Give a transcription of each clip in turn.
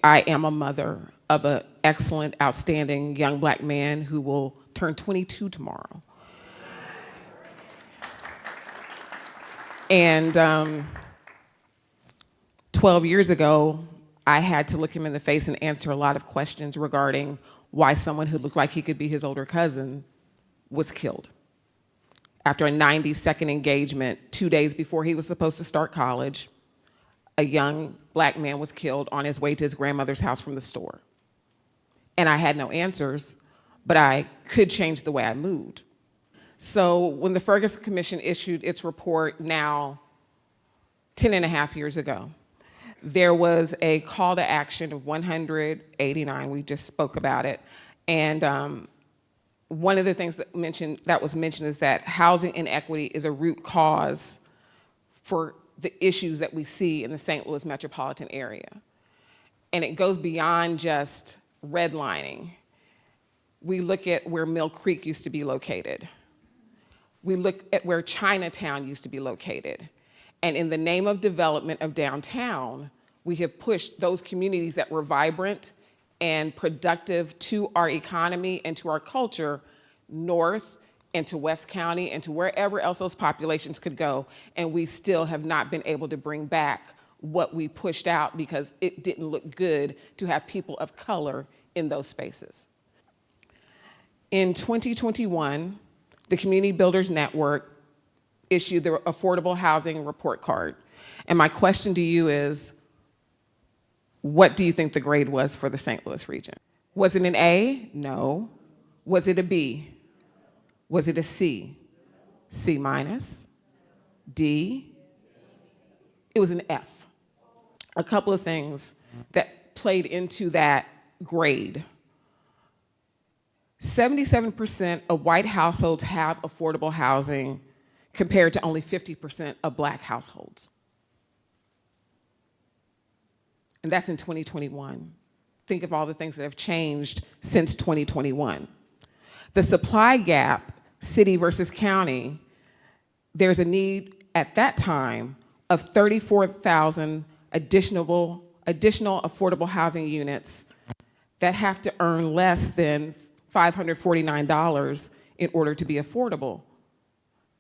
I am a mother of an excellent, outstanding young black man who will turn 22 tomorrow. And 12 years ago, I had to look him in the face and answer a lot of questions regarding why someone who looked like he could be his older cousin was killed. After a 90-second engagement, 2 days before he was supposed to start college, a young black man was killed on his way to his grandmother's house from the store. And I had no answers, but I could change the way I moved. So when the Ferguson Commission issued its report now 10 and a half years ago, there was a call to action of 189, we just spoke about it, and one of the things that was mentioned is that housing inequity is a root cause for the issues that we see in the St. Louis metropolitan area. And it goes beyond just redlining. We look at where Mill Creek used to be located. We look at where Chinatown used to be located. And in the name of development of downtown, we have pushed those communities that were vibrant and productive to our economy and to our culture north and to West County and to wherever else those populations could go. And we still have not been able to bring back what we pushed out because it didn't look good to have people of color in those spaces. In 2021, the Community Builders Network issued the Affordable Housing Report Card. And my question to you is, what do you think the grade was for the St. Louis region? Was it an A? No. Was it a B? Was it a C? C minus? D? It was an F. A couple of things that played into that grade. 77% of white households have affordable housing compared to only 50% of black households. And that's in 2021. Think of all the things that have changed since 2021. The supply gap, city versus county, there's a need at that time of 34,000 additional affordable housing units that have to earn less than $549 in order to be affordable.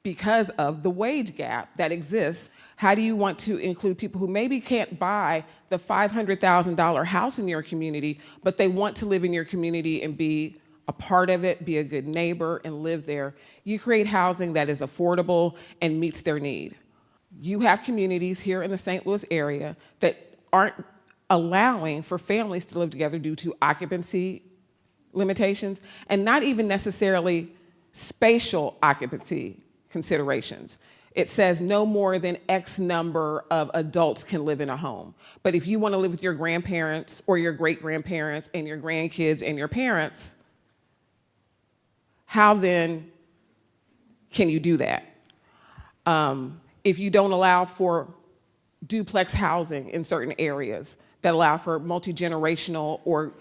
Because of the wage gap that exists, how do you want to include people who maybe can't buy the $500,000 house in your community, but they want to live in your community and be a part of it, be a good neighbor, and live there? You create housing that is affordable and meets their need. You have communities here in the St. Louis area that aren't allowing for families to live together due to occupancy limitations, and not even necessarily spatial occupancy considerations. It says no more than X number of adults can live in a home. But if you want to live with your grandparents or your great-grandparents and your grandkids and your parents, how then can you do that? If you don't allow for duplex housing in certain areas that allow for multi-generational or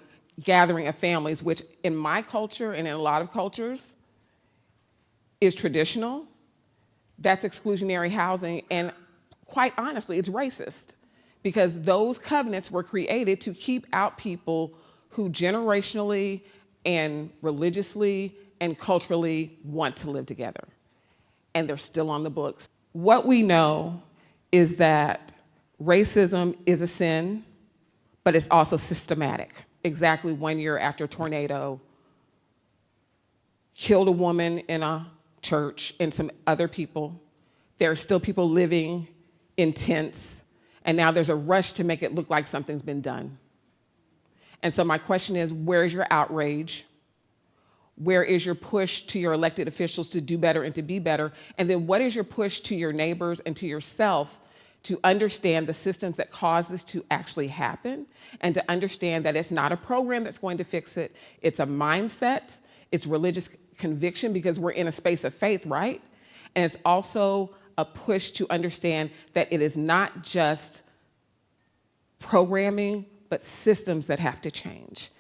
gathering of families, which in my culture and in a lot of cultures is traditional, that's exclusionary housing, and quite honestly, it's racist, because those covenants were created to keep out people who generationally and religiously and culturally want to live together, and they're still on the books. What we know is that racism is a sin, but it's also systematic. Exactly 1 year after a tornado killed a woman in a church and some other people, there are still people living in tents, and now there's a rush to make it look like something's been done. And so my question is, where's your outrage? Where is your push to your elected officials to do better and to be better? And then what is your push to your neighbors and to yourself to understand the systems that cause this to actually happen, and to understand that it's not a program that's going to fix it, it's a mindset, it's religious conviction, because we're in a space of faith, right? And it's also a push to understand that it is not just programming, but systems that have to change.